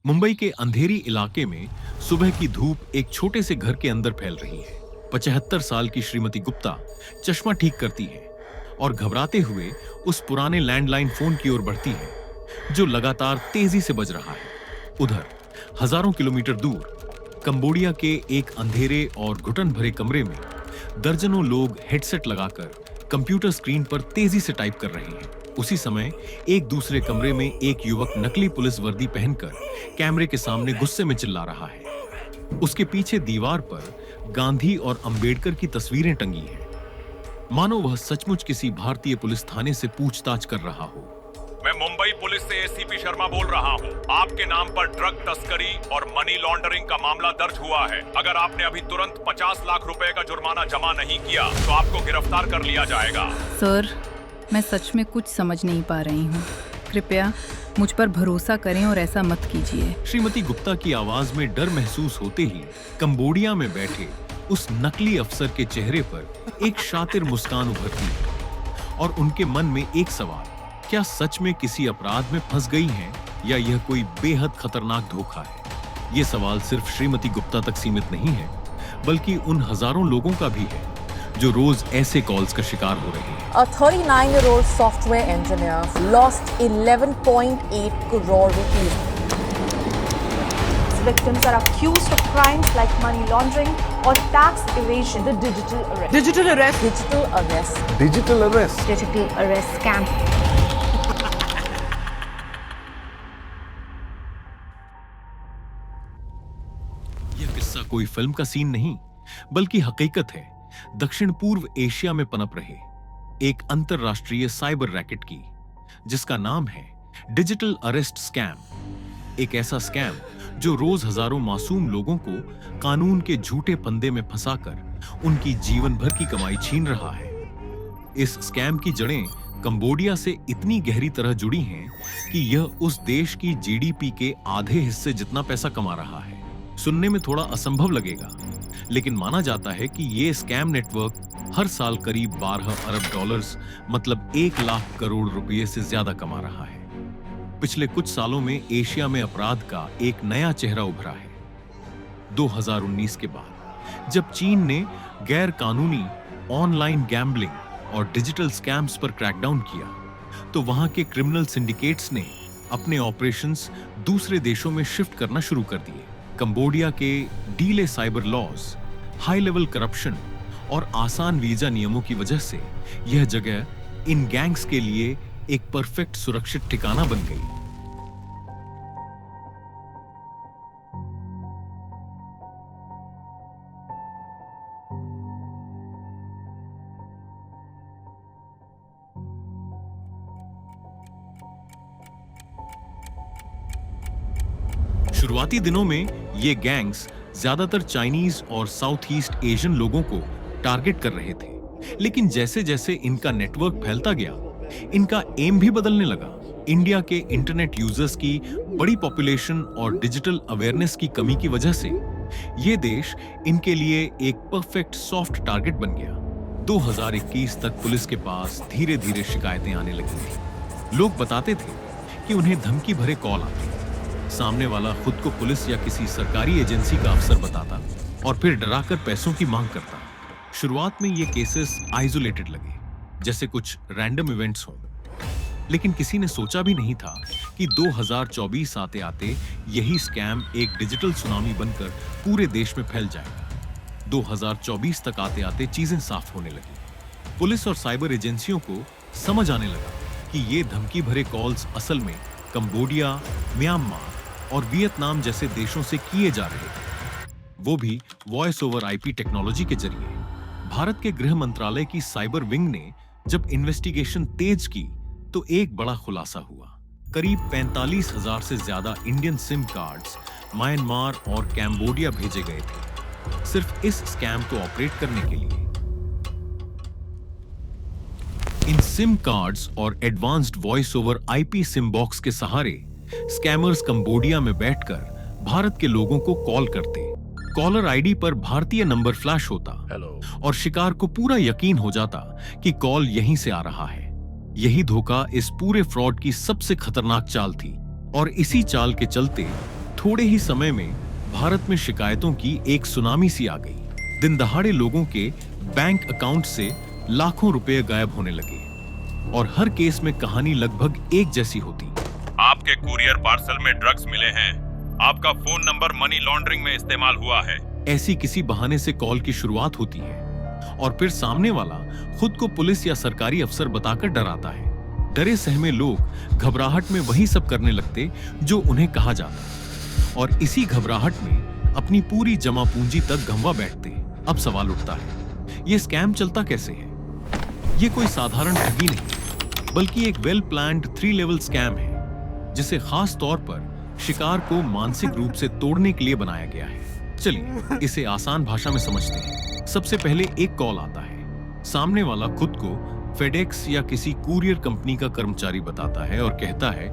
मुंबई के अंधेरी इलाके में सुबह की धूप एक छोटे से घर के अंदर फैल रही है। 75 साल की श्रीमती गुप्ता चश्मा ठीक करती है और घबराते हुए उस पुराने लैंडलाइन फोन की ओर बढ़ती है जो लगातार तेजी से बज रहा है। उधर हजारों किलोमीटर दूर कंबोडिया के एक अंधेरे और घुटन भरे कमरे में दर्जनों लोग हेडसेट लगाकर कंप्यूटर स्क्रीन पर तेजी से टाइप कर रहे हैं। उसी समय एक दूसरे कमरे में एक युवक नकली पुलिस वर्दी पहनकर कैमरे के सामने गुस्से में चिल्ला रहा है। उसके पीछे दीवार पर गांधी और अंबेडकर की तस्वीरें टंगी हैं, मानो वह सचमुच किसी भारतीय पुलिस थाने से पूछताछ कर रहा हो। मैं मुंबई पुलिस से एसीपी शर्मा बोल रहा हूँ। आपके नाम पर ड्रग तस्करी और मनी लॉन्ड्रिंग का मामला दर्ज हुआ है। अगर आपने अभी तुरंत 50 लाख रुपए का जुर्माना जमा नहीं किया तो आपको गिरफ्तार कर लिया जाएगा। सर, मैं सच में कुछ समझ नहीं पा रही हूँ। कृपया मुझ पर भरोसा करें और ऐसा मत कीजिए। श्रीमती गुप्ता की आवाज में डर महसूस होते ही कंबोडिया में बैठे उस नकली अफसर के चेहरे पर एक शातिर मुस्कान उभरती है और उनके मन में एक सवाल, क्या सच में किसी अपराध में फंस गई हैं या यह कोई बेहद खतरनाक धोखा है? ये सवाल सिर्फ श्रीमती गुप्ता तक सीमित नहीं है, बल्कि उन हजारों लोगों का भी है जो रोज ऐसे कॉल्स का शिकार हो रहे हैं। A 39-year-old software engineer lost 11.8 crore rupees. Victims are accused of crimes like money laundering or tax evasion. The digital arrest. Digital arrest. Digital arrest. Digital arrest. Digital arrest scam. यह किस्सा कोई film का scene नहीं, बल्कि हकीकत है दक्षिण पूर्व एशिया में पनप रहे एक अंतरराष्ट्रीय साइबर रैकेट की, जिसका नाम है डिजिटल अरेस्ट स्कैम। एक ऐसा स्कैम जो रोज हजारों मासूम लोगों को कानून के झूठे फंदे में फंसाकर उनकी जीवन भर की कमाई छीन रहा है। इस स्कैम की जड़ें कंबोडिया से इतनी गहरी तरह जुड़ी हैं कि यह उस देश की जीडीपी के आधे हिस्से जितना पैसा कमा रहा है। सुनने में थोड़ा असंभव लगेगा, लेकिन माना जाता है कि ये स्कैम नेटवर्क हर साल करीब 12 अरब डॉलर्स मतलब 1 लाख करोड़ रुपए से ज्यादा कमा रहा है। पिछले कुछ सालों में एशिया में अपराध का एक नया चेहरा उभरा है। 2019 के बाद जब चीन ने गैर कानूनी ऑनलाइन गैम्बलिंग और डिजिटल स्कैम्स पर क्रैकडाउन किया, तो वहां के क्रिमिनल सिंडिकेट्स ने अपने ऑपरेशंस दूसरे देशों में शिफ्ट करना शुरू कर दिए। कंबोडिया के ढीले cyber laws, high level corruption और आसान वीजा नियमों की वजह से यह जगह इन गैंग्स के लिए एक परफेक्ट सुरक्षित ठिकाना बन गई। शुरुआती दिनों में ये गैंग्स ज्यादातर चाइनीज और साउथ ईस्ट एशियन लोगों को टारगेट कर रहे थे, लेकिन जैसे जैसे इनका नेटवर्क फैलता गया, इनका एम भी बदलने लगा। इंडिया के इंटरनेट यूजर्स की बड़ी पॉपुलेशन और डिजिटल अवेयरनेस की कमी की वजह से ये देश इनके लिए एक परफेक्ट सॉफ्ट टारगेट बन गया। 2021 तक पुलिस के पास धीरे धीरे शिकायतें आने लगी थी। लोग बताते थे कि उन्हें धमकी भरे कॉल आते, सामने वाला खुद को पुलिस या किसी सरकारी एजेंसी का अफसर बताता और फिर डराकर पैसों की मांग करता। शुरुआत में ये केसेस आइसोलेटेड लगे, जैसे कुछ रैंडम इवेंट्स हों, लेकिन किसी ने सोचा भी नहीं था कि 2024 आते आते यही स्कैम एक डिजिटल सुनामी बनकर पूरे देश में फैल जाएगा। 2024 तक आते आते चीजें साफ होने लगी। पुलिस और साइबर एजेंसियों को समझ आने लगा कि ये धमकी भरे कॉल्स असल में कंबोडिया, म्यांमार और वियतनाम जैसे देशों से किए जा रहे थे, वो भी वॉइस ओवर आईपी टेक्नोलॉजी के जरिए। भारत के गृह मंत्रालय की साइबर विंग ने जब इन्वेस्टिगेशन तेज की तो एक बड़ा खुलासा हुआ। करीब 45,000 से ज्यादा इंडियन सिम कार्ड्स म्यांमार और कैम्बोडिया भेजे गए थे, सिर्फ इस स्कैम को ऑपरेट करने के लिए। इन सिम कार्ड्स और advanced voice over IP SIM box के सहारे स्कैमर्स कंबोडिया में बैठकर भारत के लोगों को कॉल करते। कॉलर आईडी पर भारतीय नंबर फ्लैश होता और शिकार को पूरा यकीन हो जाता कि कॉल यहीं से आ रहा है। यही धोखा इस पूरे फ्रॉड की सबसे खतरनाक चाल थी और इसी चाल के चलते थोड़े ही समय में भारत में शिकायतों की एक सुनामी सी आ गई। दिन दहाड़े लोगों के बैंक अकाउंट से लाखों रुपए गायब होने लगे और हर केस में कहानी लगभग एक जैसी होती। आपके कुरियर पार्सल में ड्रग्स मिले हैं। आपका फोन नंबर मनी लॉन्ड्रिंग में इस्तेमाल हुआ है। ऐसी किसी बहाने से कॉल की शुरुआत होती है और फिर सामने वाला खुद को पुलिस या सरकारी अफसर बताकर डराता है। डरे सहमे लोग घबराहट में वही सब करने लगते जो उन्हें कहा जाता और इसी घबराहट में अपनी पूरी जमा पूंजी तक गंवा बैठते। अब सवाल उठता है, ये स्कैम चलता कैसे है? ये कोई साधारण ठगी नहीं, बल्कि एक वेल प्लान्ड 3 लेवल स्कैम है जिसे खास तौर पर शिकार को मानसिक रूप से तोड़ने के लिए बनाया गया है। चलिए इसे आसान भाषा में समझते हैं। सबसे पहले एक कॉल आता है। सामने वाला खुद को फेडेक्स या किसी कुरियर कंपनी का कर्मचारी बताता है और कहता है,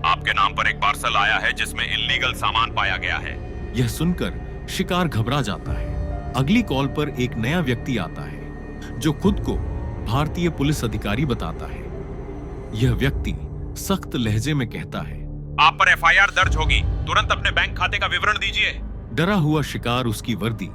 आपके नाम पर एक पार्सल आया है जिसमें इल्लीगल सामान पाया गया है। यह सुनकर शिकार घबरा जाता है। अगली कॉल पर एक नया व्यक्ति आता है जो खुद को भारतीय पुलिस अधिकारी बताता है। यह व्यक्ति सख्त लहजे में कहता है, आप पर एफआईआर दर्ज होगी, तुरंत अपने बैंक खाते का विवरण दीजिए। डरा हुआ शिकार उसकी वर्दी,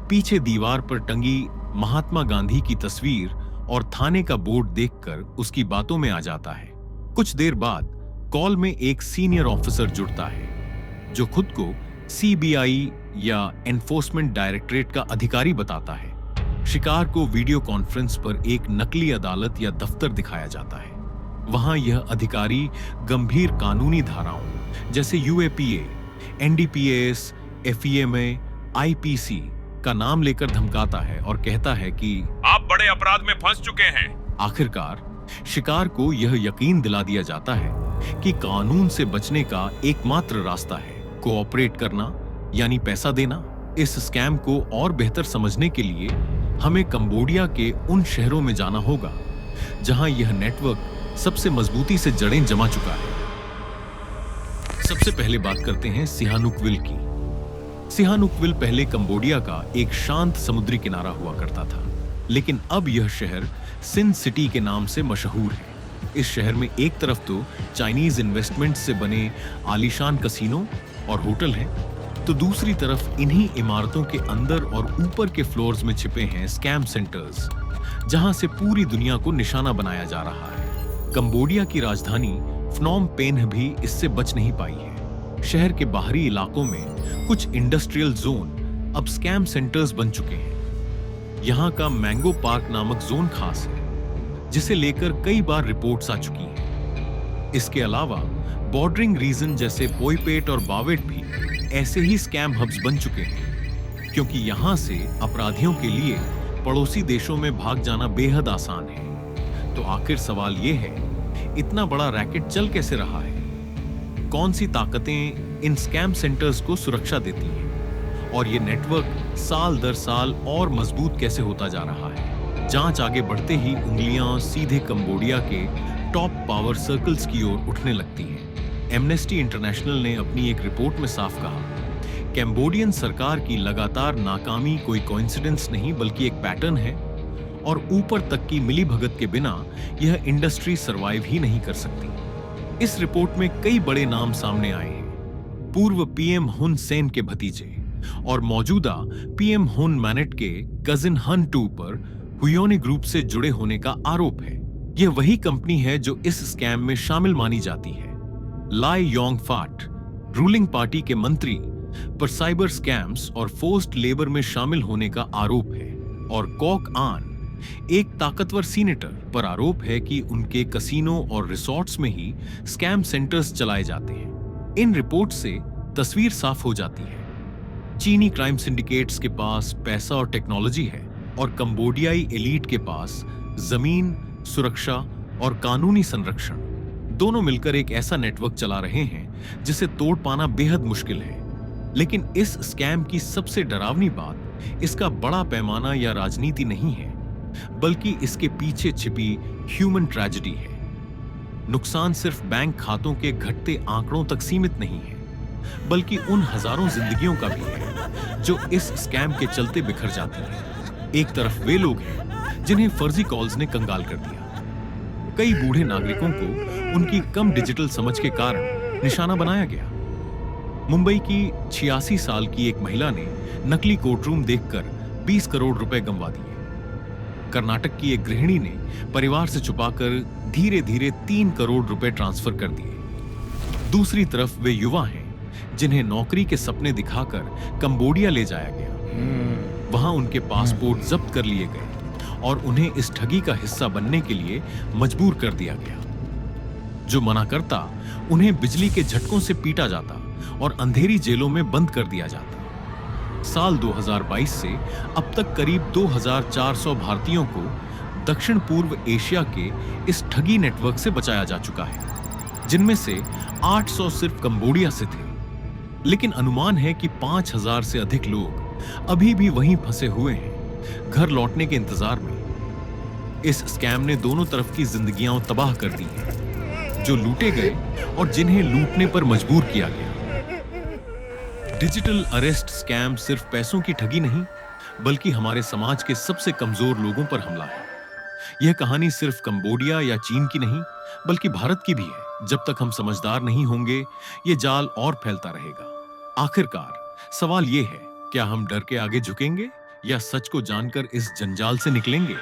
पीछे दीवार पर टंगी महात्मा गांधी की तस्वीर और थाने का बोर्ड देखकर उसकी बातों में आ जाता है। कुछ देर बाद कॉल में एक सीनियर ऑफिसर जुड़ता है जो खुद को सीबीआई या एनफोर्समेंट डायरेक्टरेट का अधिकारी बताता है। शिकार को वीडियो कॉन्फ्रेंस पर एक नकली अदालत या दफ्तर दिखाया जाता है। वहां यह अधिकारी गंभीर कानूनी धाराओं जैसे यूएपीए, एनडीपीएस, एफईएमए, आईपीसी का नाम लेकर धमकाता है और कहता है कि आप बड़े अपराध में फंस चुके हैं। आखिरकार शिकार को यह यकीन दिला दिया जाता है कि कानून से बचने का एकमात्र रास्ता है कोऑपरेट करना, यानी पैसा देना। इस स्कैम को और बेहतर समझने के लिए हमें कंबोडिया के उन शहरों में जाना होगा जहां यह नेटवर्क सबसे मजबूती से जड़ें जमा चुका है। सबसे पहले बात करते हैं सिहानुकविल की। सिहानुकविल पहले कंबोडिया का एक शांत समुद्री किनारा हुआ करता था, लेकिन अब यह शहर सिन सिटी के नाम से मशहूर है। इस शहर में एक तरफ तो चाइनीज इन्वेस्टमेंट से बने आलीशान कसीनो और होटल हैं, तो दूसरी तरफ इन्हीं इमारतों के अंदर और ऊपर के फ्लोर्स में छिपे हैं स्कैम सेंटर्स, जहां से पूरी दुनिया को निशाना बनाया जा रहा है। कंबोडिया की राजधानी फ्नोम पेन्ह भी इससे बच नहीं पाई है। शहर के बाहरी इलाकों में कुछ इंडस्ट्रियल जोन अब स्कैम सेंटर्स बन चुके हैं। यहाँ का मैंगो पार्क नामक जोन खास है, जिसे लेकर कई बार रिपोर्ट्स आ चुकी हैं। इसके अलावा बॉर्डरिंग रीजन जैसे पोईपेट और बावेट भी ऐसे ही स्कैम हब्स बन चुके हैं, क्योंकि यहाँ से अपराधियों के लिए पड़ोसी देशों में भाग जाना बेहद आसान है। तो आखिर सवाल ये है, इतना बड़ा रैकेट चल कैसे रहा है? कौन सी ताकतें इन स्कैम सेंटर्स को सुरक्षा देती हैं? और ये नेटवर्क साल दर साल और मजबूत कैसे होता जा रहा है? जांच आगे बढ़ते ही उंगलियां सीधे कंबोडिया के टॉप पावर सर्कल्स की ओर उठने लगती हैं। एमनेस्टी इंटरनेशनल ने अपनी एक रिपोर्ट में साफ कहा, कैम्बोडियन सरकार की लगातार नाकामी कोई कोइंसिडेंस नहीं बल्कि एक पैटर्न है, और ऊपर तक की मिलीभगत के बिना यह इंडस्ट्री सरवाइव ही नहीं कर सकती। इस रिपोर्ट में कई बड़े नाम सामने आए हैं। पूर्व पीएम हुन सेन के भतीजे और मौजूदा पीएम हुन मैनेट के कजिन हन टू पर हुयोनी ग्रुप से जुड़े होने का आरोप है। यह वही कंपनी है जो इस स्कैम में शामिल मानी जाती है। लाई योंग फाट रूलिंग पार्टी के मंत्री पर साइबर स्कैम्स और फोर्स्ड लेबर में शामिल होने का आरोप है, और कॉक आन एक ताकतवर सीनेटर पर आरोप है कि उनके कसीनो और रिसोर्ट्स में ही स्कैम सेंटर्स चलाए जाते हैं। इन रिपोर्ट से तस्वीर साफ हो जाती है। चीनी क्राइम सिंडिकेट्स के पास पैसा और टेक्नोलॉजी है, और कंबोडियाई एलीट के पास जमीन, सुरक्षा और कानूनी संरक्षण दोनों मिलकर एक ऐसा नेटवर्क चला रहे हैं जिसे तोड़ पाना बेहद मुश्किल है। लेकिन इस स्कैम की सबसे डरावनी बात इसका बड़ा पैमाना या राजनीति नहीं है, बल्कि इसके पीछे छिपी ह्यूमन ट्रेजेडी है। नुकसान सिर्फ बैंक खातों के घटते आंकड़ों तक सीमित नहीं है, बल्कि उन हजारों जिंदगियों का भी है जो इस स्कैम के चलते बिखर जाती हैं। एक तरफ वे लोग हैं जिन्हें फर्जी कॉल्स ने कंगाल कर दिया। कई बूढ़े नागरिकों को उनकी कम डिजिटल समझ के कारण निशाना बनाया गया। मुंबई की 86 साल की एक महिला ने नकली कोर्टरूम देखकर 20 करोड़ रुपए गंवा दिए। कर्नाटक की एक गृहिणी ने परिवार से छुपाकर धीरे धीरे 3 करोड़ रुपए ट्रांसफर कर दिए। दूसरी तरफ वे युवा हैं जिन्हें नौकरी के सपने दिखाकर कंबोडिया ले जाया गया। वहां उनके पासपोर्ट जब्त कर लिए गए और उन्हें इस ठगी का हिस्सा बनने के लिए मजबूर कर दिया गया। जो मना करता उन्हें बिजली के झटकों से पीटा जाता और अंधेरी जेलों में बंद कर दिया जाता। साल 2022 से अब तक करीब 2400 भारतीयों को दक्षिण पूर्व एशिया के इस ठगी नेटवर्क से बचाया जा चुका है, जिनमें से 800 सिर्फ कंबोडिया से थे। लेकिन अनुमान है कि 5000 से अधिक लोग अभी भी वहीं फंसे हुए हैं, घर लौटने के इंतजार में। इस स्कैम ने दोनों तरफ की जिंदगियां तबाह कर दी हैं, जो लूटे गए और जिन्हें लूटने पर मजबूर किया गया। डिजिटल अरेस्ट स्कैम सिर्फ पैसों की ठगी नहीं, बल्कि हमारे समाज के सबसे कमजोर लोगों पर हमला है। यह कहानी सिर्फ कंबोडिया या चीन की नहीं, बल्कि भारत की भी है। जब तक हम समझदार नहीं होंगे, ये जाल और फैलता रहेगा। आखिरकार सवाल यह है, क्या हम डर के आगे झुकेंगे या सच को जानकर इस जंजाल से निकलेंगे?